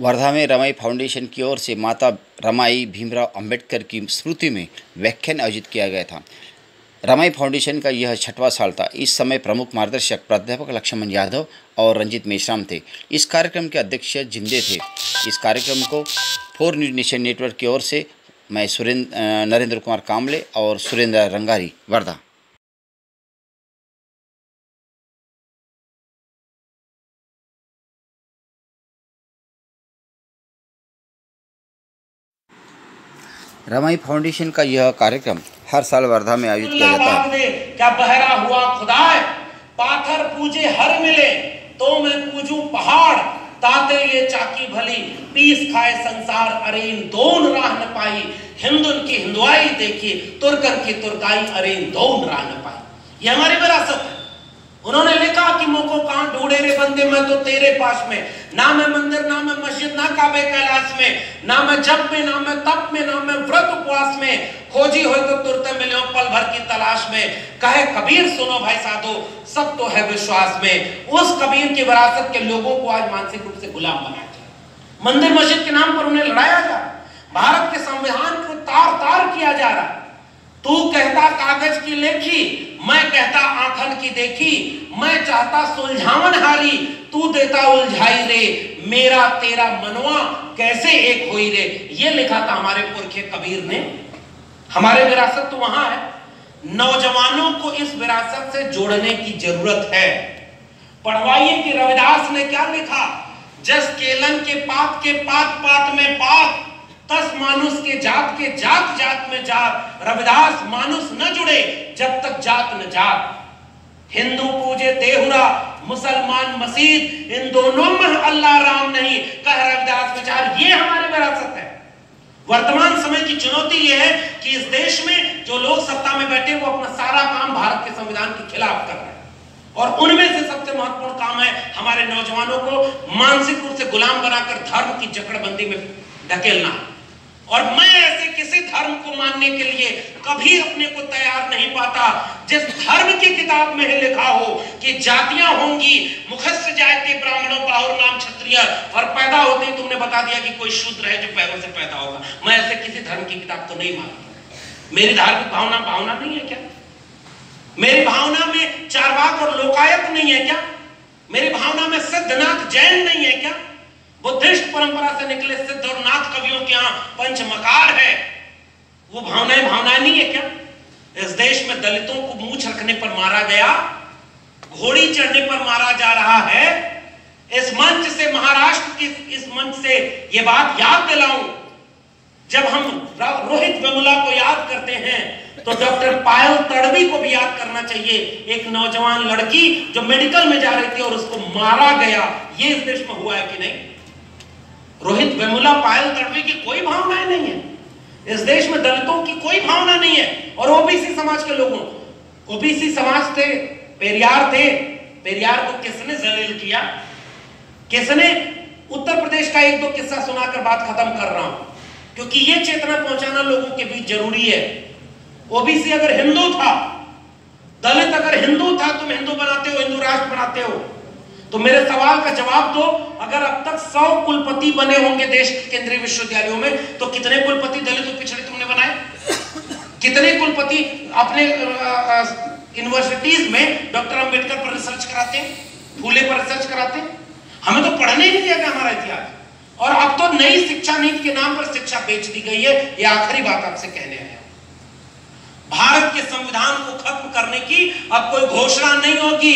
वर्धा में रमाई फाउंडेशन की ओर से माता रमाई भीमराव अंबेडकर की स्मृति में व्याख्यान आयोजित किया गया था। रमाई फाउंडेशन का यह 6वां साल था। इस समय प्रमुख मार्गदर्शक प्राध्यापक लक्ष्मण यादव और रंजित मेश्राम थे। इस कार्यक्रम के अध्यक्ष जिंदे थे। इस कार्यक्रम को 4 न्यूज़ नेशन नेटवर्क की ओर से मैं नरेंद्र कुमार कामले और सुरेंद्र रंगारी, वर्धा। रमाई फाउंडेशन का यह कार्यक्रम हर साल वर्धा में आयोजित किया जाता है। क्या बहरा हुआ खुदाए, पाथर पूजे हर मिले, तो मैं पूजूं पहाड़, ताते ये चाकी भली, पीस खाए संसार, अरे इन दोन राह न पाई, हिंदुन की हिंदुआई देखी, तुर्कन की तुर्काई, अरे इन दोन राह न पाई। ये हमारी विरासत है। उन्होंने लिखा कि मोको कहां ढूंढे रे बंदे, मैं तो तेरे पास में, ना मैं मंदिर, ना मैं मस्जिद, ना काबे कैलाश में, ना मैं जप में, ना मैं तप में, ना मैं व्रत उपवास में, खोजी हो तो तुरते मिले हो पल भर की तलाश में। कहे कबीर सुनो भाई साधो, सब तो है विश्वास में। उस कबीर की विरासत के लोगों को आज मानसिक रूप से गुलाम बनाया जाए, मंदिर मस्जिद के नाम पर उन्हें लड़ाया जा रहा, भारत के संविधान को तार तार किया जा रहा। तू कहता कागज की लेखी, मैं कहता आंखन की देखी, मैं चाहता सुलझावन हारी, तू देता उलझाई रे, मेरा तेरा मनवा कैसे एक होई रे। ये लिखा था हमारे पुरखे कबीर ने। हमारे विरासत तो वहां है, नौजवानों को इस विरासत से जोड़ने की जरूरत है। पढ़वाइए कि रविदास ने क्या लिखा, जस केलन के पात पात में पात, तस मानुष के जात जात में जात। रविदास मानुष न जुड़े जब तक जात न जात। हिंदू पूजे देहुरा, मुसलमान मसीद, इन दोनों में अल्लाह राम नहीं, कह रविदास विचार। ये हमारी विरासत है। वर्तमान समय की चुनौती यह है कि इस देश में जो लोग सत्ता में बैठे वो अपना सारा काम भारत के संविधान के खिलाफ कर रहे हैं, और उनमें से सबसे महत्वपूर्ण काम है हमारे नौजवानों को मानसिक रूप से गुलाम बनाकर धर्म की जकड़बंदी में ढकेलना। और मैं ऐसे किसी धर्म को मानने के लिए कभी अपने को तैयार नहीं पाता जिस धर्म की किताब में लिखा हो कि जातियां होंगी, मुखस्य जायते ब्राह्मणों बाहुर नाम क्षत्रिय, और पैदा होते ही तुमने बता दिया कि कोई शूद्र है जो पैरों से पैदा होगा। मैं ऐसे किसी धर्म की किताब तो नहीं मानता। मेरी धार्मिक भावना नहीं है क्या? मेरी भावना में चारवाक और लोकायत नहीं है क्या? मेरी भावना में सिद्धनाथ जैन नहीं है क्या? बुद्धिस्ट परंपरा से निकले सिद्ध और नाथ कवियों के यहाँ पंचमकार है। वो भावनाएं नहीं है क्या? इस देश में दलितों को मूंछ रखने पर मारा गया, घोड़ी चढ़ने पर मारा जा रहा है। इस मंच से, महाराष्ट्र की इस मंच से ये बात याद दिलाऊं, जब हम रोहित वेमुला को याद करते हैं तो डॉक्टर पायल तड़वी को भी याद करना चाहिए। एक नौजवान लड़की जो मेडिकल में जा रही थी और उसको मारा गया। ये इस देश में हुआ है कि नहीं? रोहित वेमुला, पायल तड़वी की कोई भावनाएं नहीं है। इस देश में दलितों की कोई भावना नहीं है। और ओबीसी समाज के लोगों, ओबीसी समाज थे, पेरियार थे। पेरियार को किसने जलील किया? किसने? उत्तर प्रदेश का 1-2 किस्सा सुनाकर बात खत्म कर रहा हूं, क्योंकि यह चेतना पहुंचाना लोगों के बीच जरूरी है। ओबीसी अगर हिंदू था, दलित अगर हिंदू था, तुम हिंदू बनाते हो, हिंदू राष्ट्र बनाते हो, तो मेरे सवाल का जवाब दो। अगर अब तक 100 कुलपति बने होंगे देश के केंद्रीय विश्वविद्यालयों में, तो कितने कुलपति दलित और पिछड़े तुमने बनाए? कितने कुलपति अपने यूनिवर्सिटीज में डॉक्टर अंबेडकर पर रिसर्च कराते हैं, फूले पर रिसर्च कराते हैं? हमें तो पढ़ने ही नहीं दिया गया हमारा इतिहास। और अब तो नई शिक्षा नीति के नाम पर शिक्षा बेच दी गई है। ये आखिरी बात आपसे कहने आया। भारत के संविधान को खत्म करने की अब कोई घोषणा नहीं होगी।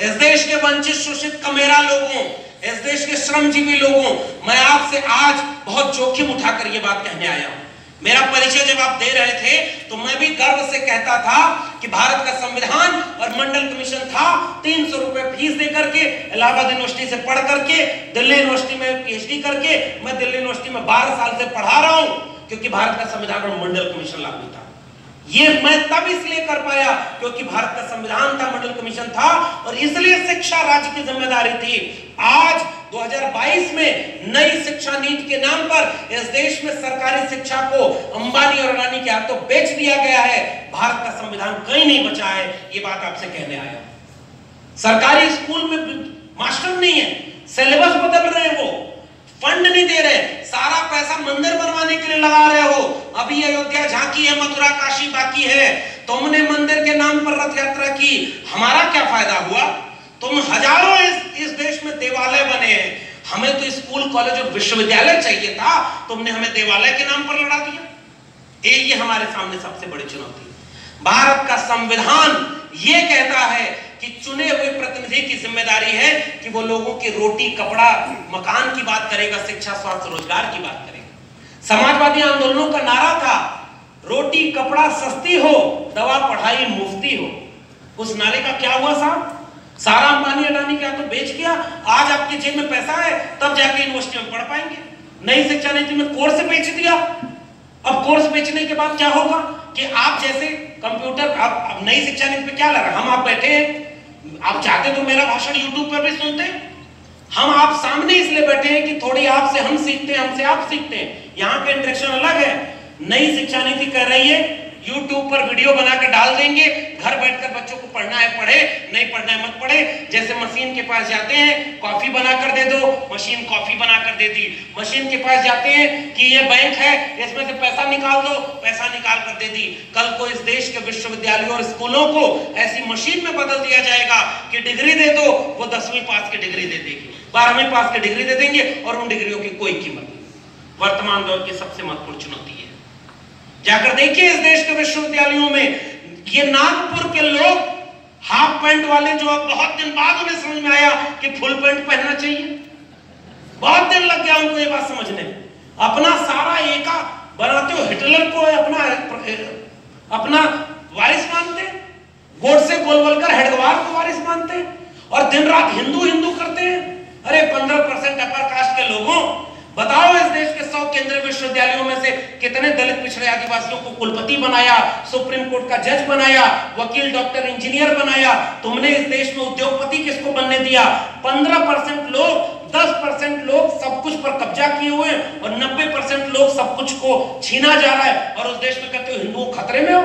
इस देश के वंचित, शोषित, कमेरा लोगों, इस देश के श्रमजीवी लोगों, मैं आपसे आज बहुत जोखिम उठाकर यह बात कहने आया हूं। मेरा परिचय जब आप दे रहे थे तो मैं भी गर्व से कहता था कि भारत का संविधान और मंडल कमीशन था। 300 रुपए फीस देकर के इलाहाबाद यूनिवर्सिटी से पढ़ करके दिल्ली यूनिवर्सिटी में पीएचडी करके मैं दिल्ली यूनिवर्सिटी में 12 साल से पढ़ा रहा हूं, क्योंकि भारत का संविधान और मंडल कमीशन लागू था। ये मैं तब इसलिए कर पाया क्योंकि भारत का संविधान था, मंडल कमीशन था, और इसलिए शिक्षा राज्य की जिम्मेदारी थी। आज 2022 में नई शिक्षा नीति के नाम पर इस देश में सरकारी शिक्षा को अंबानी और अडानी के हाथों बेच दिया गया है। भारत का संविधान कहीं नहीं बचा है। ये बात आपसे कहने आया। सरकारी स्कूल में मास्टर नहीं है, सिलेबस बदल रहे हैं, वो फंड नहीं दे रहे, सारा पैसा मंदिर बनवाने के लिए लगा रहे हो। अभी अयोध्या झांकी है, मथुरा काशी बाकी है, तुमने मंदिर के नाम पर रथ यात्रा की, हमारा क्या फायदा हुआ? तुम हजारों इस देश में देवालय बने हैं, हमें तो स्कूल कॉलेज और विश्वविद्यालय चाहिए था, तुमने हमें देवालय के नाम पर लड़ा दिया। ये हमारे सामने सबसे बड़ी चुनौती है। भारत का संविधान ये कहता है कि चुने हुए प्रतिनिधि की जिम्मेदारी है कि वो लोगों की रोटी कपड़ा मकान की बात करेगा, शिक्षा स्वास्थ्य रोजगार की बात करेगा। समाजवादी आंदोलनों का नारा था रोटी कपड़ा सस्ती हो, दवा पढ़ाई मुफ्ती हो। उस नारे का क्या हुआ साहब? सारा अंबानी अडानी क्या तो बेच गया, आज आपके जेब में पैसा है तब जाके यूनिवर्सिटी में पढ़ पाएंगे। नई शिक्षा नीति में कोर्स बेच दिया। अब कोर्स बेचने के बाद क्या होगा कि आप जैसे कंप्यूटर, अब नई शिक्षा नीति पे क्या लगा, हम आप बैठे हैं, आप चाहते तो मेरा भाषण यूट्यूब पर भी सुनते, हम आप सामने इसलिए बैठे हैं कि थोड़ी आपसे हम सीखते हैं, हमसे आप सीखते हैं, यहाँ का इंटरेक्शन अलग है। नई शिक्षा नीति कर रही है यूट्यूब पर वीडियो बनाकर डाल देंगे, घर बैठकर बच्चों को पढ़ना है पढ़े, नहीं पढ़ना है मत पढ़े। जैसे मशीन के पास जाते हैं, कॉफी बनाकर दे दो, मशीन कॉफी बनाकर दे दी। मशीन के पास जाते हैं कि ये बैंक है, इसमें से पैसा निकाल दो, पैसा निकाल कर दे दी। कल को इस देश के विश्वविद्यालयों और स्कूलों को ऐसी मशीन में बदल दिया जाएगा कि डिग्री दे दो, वो 10वीं पास की डिग्री दे देगी, 12वीं पास की डिग्री दे देंगे और उन डिग्रियों की कोई कीमत नहीं। वर्तमान दौर की सबसे महत्वपूर्ण चुनौती है। जाकर देखिए इस देश के विश्वविद्यालयों में ये नागपुर के लोग हाफ पैंट वाले, जो अब बहुत दिन बाद उन्हें समझ में आया कि फुल पैंट पहनना चाहिए, बहुत दिन लग गया उनको ये बात समझने। अपना सारा एका बनाते हो, हिटलर को अपना वारिस मानते, गोडसे गोलवलकर हेडगवार को वारिस मानते और दिन रात हिंदू हिंदू करते हैं। अरे 15% अपर कास्ट के लोगों, बताओ इस देश के 100 केंद्रीय विश्वविद्यालयों में से कितने दलित पिछड़े आदिवासियों को कुलपति बनाया, सुप्रीम कोर्ट का जज बनाया, वकील डॉक्टर इंजीनियर बनाया। तुमने इस देश में उद्योगपति किसको बनने दिया? 15% लोग, 10% लोग सब कुछ पर कब्जा किए हुए और 90% लोग सब कुछ को छीना जा रहा है। और उस देश में कहते हो हिंदू खतरे में हो।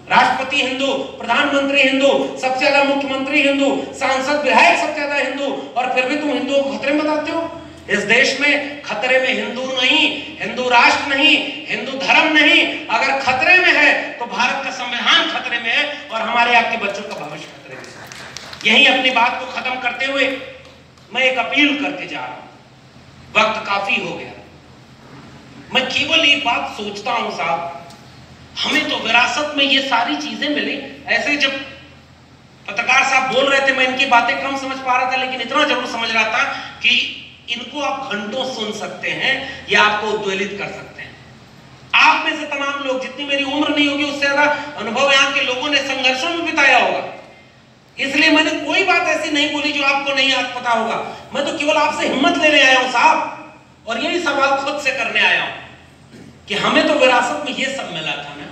राष्ट्रपति हिंदू, प्रधानमंत्री हिंदू, सबसे ज्यादा मुख्यमंत्री हिंदू, सांसद विधायक सबसे ज्यादा हिंदू, और फिर भी तुम हिंदुओं को खतरे में बताते हो। इस देश में खतरे में हिंदू नहीं, हिंदू राष्ट्र नहीं, हिंदू धर्म नहीं, अगर खतरे में है तो भारत का संविधान खतरे में है और हमारे आपके बच्चों का भविष्य खतरे में है। यही अपनी बात को खत्म करते हुए मैं एक अपील करके जा रहा हूं। वक्त काफी हो गया। मैं केवल एक बात सोचता हूं साहब, हमें तो विरासत में ये सारी चीजें मिली। ऐसे जब पत्रकार साहब बोल रहे थे मैं इनकी बातें कम समझ पा रहा था, लेकिन इतना जरूर समझ रहा था कि इनको आप घंटों सुन सकते हैं या आपको उद्वेलित कर सकते हैं। आप में से तमाम लोग, जितनी मेरी उम्र नहीं होगी उससे ज्यादा अनुभव यहाँ के लोगों ने संघर्षों में बिताया होगा, इसलिए मैंने कोई बात ऐसी नहीं बोली जो आपको नहीं आज पता होगा। मैं तो केवल आपसे हिम्मत लेने आया हूं साहब, और यही सवाल खुद से करने आया हूं कि हमें तो विरासत में ये सब मिला था ना,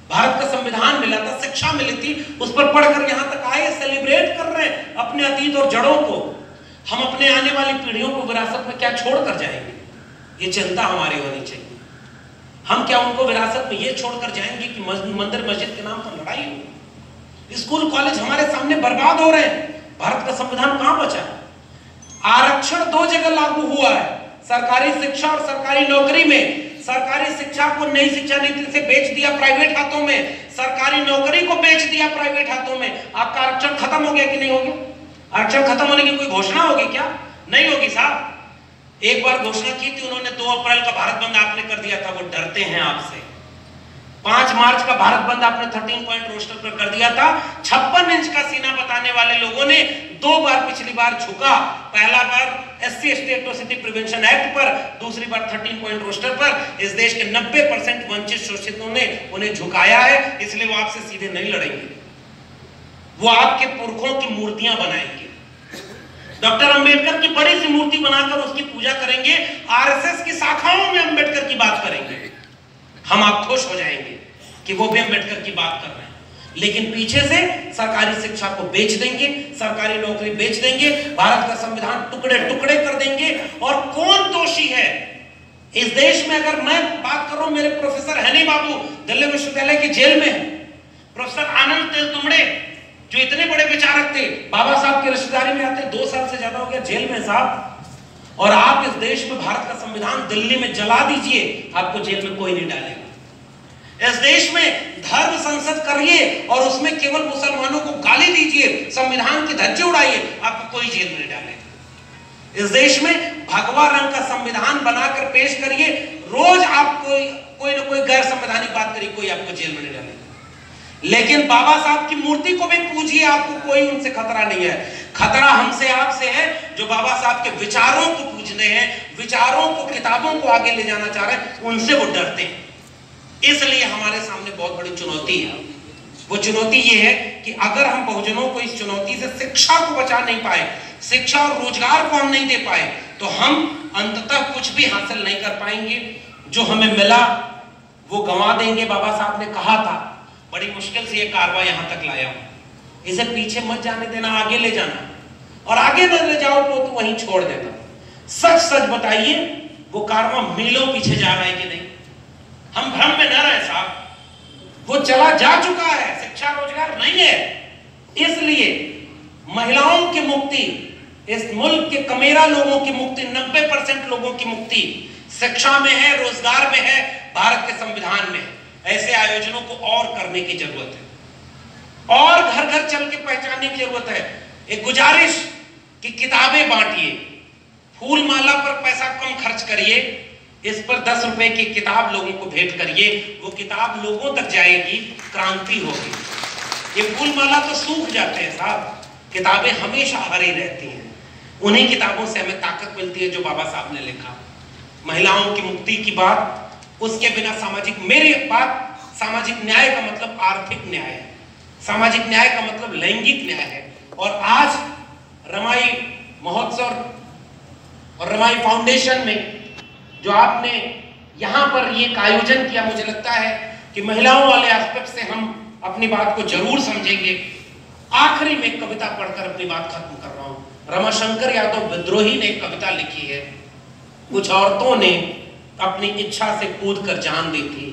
भारत का संविधान मिला था, शिक्षा मिली थी, उस पर पढ़कर यहां तक आए, सेलिब्रेट कर रहे हैं अपने अतीत और जड़ों को। हम अपने आने वाली पीढ़ियों को विरासत में क्या छोड़कर जाएंगे, ये चिंता हमारी होनी चाहिए। हम क्या उनको विरासत में ये छोड़कर जाएंगे कि मंदिर मस्जिद के नाम पर लड़ाई हो? स्कूल कॉलेज हमारे सामने बर्बाद हो रहे हैं, भारत का संविधान कहां बचा है? आरक्षण 2 जगह लागू हुआ है, सरकारी शिक्षा और सरकारी नौकरी में। सरकारी शिक्षा को नई शिक्षा नीति से बेच दिया प्राइवेट हाथों में, सरकारी नौकरी को बेच दिया प्राइवेट हाथों में। आपका आरक्षण खत्म हो गया कि नहीं हो गया? आरक्षण खत्म होने की कोई घोषणा होगी क्या? नहीं होगी साहब। एक बार घोषणा की थी उन्होंने, 2 अप्रैल का भारत बंद आपने कर दिया था, वो डरते हैं आपसे। 5 मार्च का भारत बंद आपने 13 पॉइंट रोस्टर पर कर दिया था। 56 इंच का सीना बताने वाले लोगों ने 2 बार पिछली बार झुका। पहला बार SC state atrocity prevention act पर, दूसरी बार 13 पॉइंट रोस्टर पर। इस देश के 90% वंचित शोषितों ने उन्हें झुकाया है, इसलिए वो आपसे सीधे नहीं लड़ेंगे, वो आपके पुरखों की मूर्तियां बनाएंगे। डॉक्टर अंबेडकर की बड़ी सी मूर्ति बनाकर उसकी पूजा करेंगे, RSS की शाखाओं में अंबेडकर की बात करेंगे। हम आप खुश हो जाएंगे कि वो भी अंबेडकर की बात कर रहे हैं, लेकिन पीछे से सरकारी शिक्षा को बेच देंगे, सरकारी नौकरी बेच देंगे, भारत का संविधान टुकड़े टुकड़े कर देंगे। और कौन दोषी है इस देश में? अगर मैं बात कर रहा हूं, मेरे प्रोफेसर हनी बाबू दिल्ली विश्वविद्यालय की जेल में है, प्रोफेसर आनंद तेलतुंबड़े जो इतने बड़े विचारक थे, बाबा साहब की रिश्तेदारी में आते, 2 साल से ज्यादा हो गया जेल में साहब। और आप इस देश में भारत का संविधान दिल्ली में जला दीजिए, आपको जेल में कोई नहीं डालेगा। इस देश में धर्म संसद करिए और उसमें केवल मुसलमानों को गाली दीजिए, संविधान की धज्जे उड़ाइए, आपको कोई जेल में नहीं डालेगा। इस देश में भगवा रंग का संविधान बनाकर पेश करिए, रोज आप कोई ना कोई गैर संवैधानिक बात करिए, कोई आपको जेल में नहीं डालेगा। लेकिन बाबा साहब की मूर्ति को भी पूजिए, आपको कोई उनसे खतरा नहीं है। खतरा हमसे आपसे है जो बाबा साहब के विचारों को पूजते हैं, विचारों को, किताबों को आगे ले जाना चाह रहे हैं, उनसे वो डरते हैं। इसलिए हमारे सामने बहुत बड़ी चुनौती है। वो चुनौती ये है कि अगर हम बहुजनों को इस चुनौती से, शिक्षा को बचा नहीं पाए, शिक्षा और रोजगार को हम नहीं दे पाए, तो हम अंततः कुछ भी हासिल नहीं कर पाएंगे। जो हमें मिला वो गंवा देंगे। बाबा साहब ने कहा था, बड़ी मुश्किल से ये कारवा यहां तक लाया हूं, इसे पीछे मत जाने देना, आगे ले जाना, और आगे न ले जाओ तो वहीं छोड़ देना। सच सच बताइए, वो कारवा मीलों पीछे जा रहा है कि नहीं? हम भ्रम में न रहे साहब, वो चला जा चुका है, शिक्षा रोजगार नहीं है। इसलिए महिलाओं की मुक्ति, इस मुल्क के कमेरा लोगों की मुक्ति, 90% लोगों की मुक्ति शिक्षा में है, रोजगार में है, भारत के संविधान में है। ऐसे आयोजनों को और करने की जरूरत है, और घर घर चल के पहचानने की जरूरत है। एक गुजारिश कि किताबें बांटिए, फूल माला पर पैसा कम खर्च करिए, इस पर 10 रुपए की किताब लोगों को भेंट करिए, वो किताब लोगों तक जाएगी, क्रांति होगी। ये फूल माला तो सूख जाते हैं साहब, किताबें हमेशा हरी रहती हैं। उन्हीं किताबों से हमें ताकत मिलती है जो बाबा साहब ने लिखा। महिलाओं की मुक्ति की बात, उसके बिना सामाजिक, मेरी बात सामाजिक न्याय का मतलब आर्थिक न्याय है, सामाजिक न्याय का मतलब लैंगिक न्याय है। और आज रमाई महोत्सव और रमाई फाउंडेशन में जो आपने यहां पर ये आयोजन किया, मुझे लगता है कि महिलाओं वाले एस्पेक्ट से हम अपनी बात को जरूर समझेंगे। आखिरी में कविता पढ़कर अपनी बात खत्म कर रहा हूं। रमाशंकर यादव विद्रोही ने एक कविता लिखी है, कुछ औरतों ने अपनी इच्छा से कूद कर जान दी थी,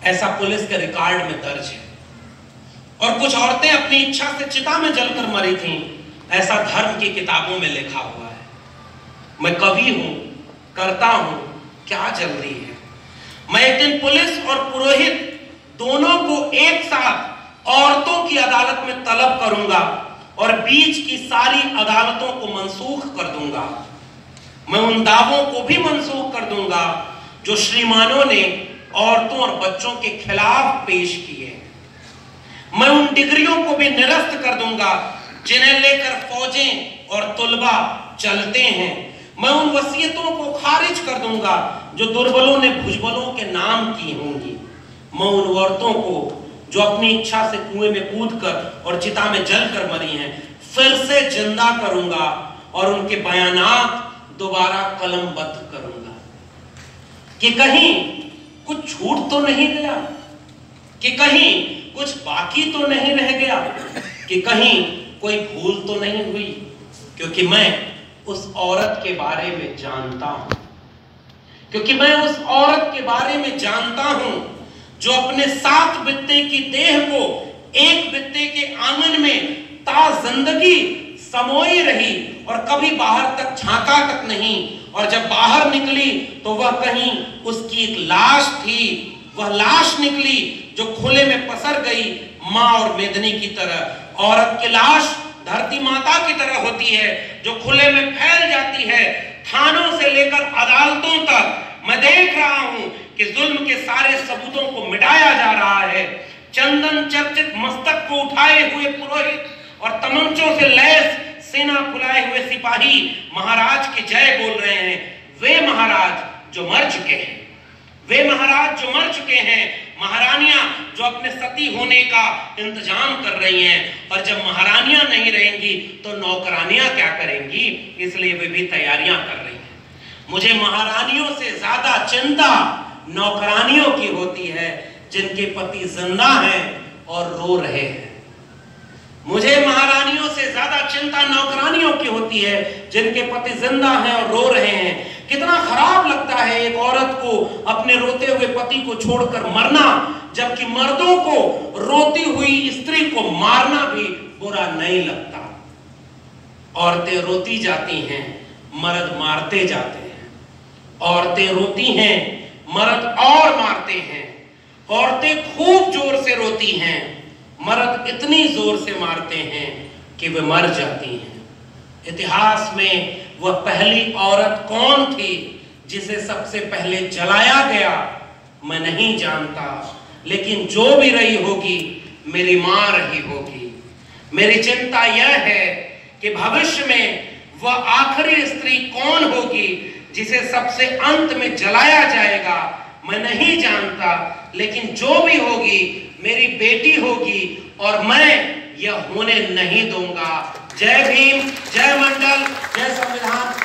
ऐसा पुलिस के रिकॉर्ड में दर्ज है। और कुछ औरतें अपनी इच्छा से चिता में जलकर मरी थीं, ऐसा धर्म की किताबों में लिखा हुआ है। मैं कवि हूं, करता हूं, क्या जल्दी है। मैं एक दिन पुलिस और पुरोहित दोनों को एक साथ औरतों की अदालत में तलब करूंगा और बीच की सारी अदालतों को मनसूख कर दूंगा। मैं उन दावों को भी मनसूख कर दूंगा जो श्रीमानों ने औरतों और बच्चों के खिलाफ पेश किए। मैं उन डिग्रियों को भी निरस्त कर दूंगा जिन्हें लेकर फौजें और तुलबा चलते हैं। मैं उन वसीयतों को खारिज कर दूंगा जो दुर्बलों ने भुजबलों के नाम की होंगी। मैं उन औरतों को जो अपनी इच्छा से कुएं में कूदकर और चिता में जलकर मरी हैं, फिर से जिंदा करूंगा और उनके बयानात दोबारा कलमबद्ध करूंगा। कि कहीं कुछ छूट तो नहीं गया, कि कहीं कुछ बाकी तो नहीं रह गया, कि कहीं कोई भूल तो नहीं हुई, क्योंकि मैं उस औरत के बारे में जानता हूं, क्योंकि मैं उस औरत के बारे में जानता हूं जो अपने 7 बित्ते की देह को 1 बित्ते के आंगन में ता जिंदगी समोई रही और कभी बाहर तक झांका तक नहीं। और जब बाहर निकली तो वह कहीं उसकी एक लाश थी, वह लाश निकली जो खुले में पसर गई मां और मेदनी की तरह। औरत की लाश धरती माता की तरह होती है जो खुले में फैल जाती है, थानों से लेकर अदालतों तक। मैं देख रहा हूं कि जुल्म के सारे सबूतों को मिटाया जा रहा है। चंदन चर्चित मस्तक को उठाए हुए पुरोहित और तमंचों से लैस सेना फुलाए हुए सिपाही महाराज के जय बोल रहे हैं। वे महाराज जो मर चुके हैं, वे महाराज जो मर चुके हैं, महारानियां जो अपने सती होने का इंतजाम कर रही हैं। और जब महारानियां नहीं रहेंगी तो नौकरानियां क्या करेंगी, इसलिए वे भी तैयारियां कर रही हैं। मुझे महारानियों से ज्यादा चिंता नौकरानियों की होती है जिनके पति जिंदा हैं और रो रहे हैं। मुझे महारानियों से ज्यादा चिंता नौकरानियों की होती है जिनके पति जिंदा हैं और रो रहे हैं। कितना खराब लगता है एक औरत को अपने रोते हुए पति को छोड़कर मरना, जबकि मर्दों को रोती हुई स्त्री को मारना भी बुरा नहीं लगता। औरतें रोती जाती हैं, मर्द मारते जाते हैं, औरतें रोती हैं, मर्द और मारते हैं, औरतें खूब जोर से रोती हैं, मर्द इतनी जोर से मारते हैं कि वे मर जाती हैं। इतिहास में वह पहली औरत कौन थी जिसे सबसे पहले जलाया गया, मैं नहीं जानता, लेकिन जो भी रही होगी मेरी मां रही होगी। मेरी चिंता यह है कि भविष्य में वह आखिरी स्त्री कौन होगी जिसे सबसे अंत में जलाया जाएगा, मैं नहीं जानता, लेकिन जो भी होगी मेरी बेटी होगी और मैं यह होने नहीं दूंगा। जय भीम, जय मंडल, जय संविधान।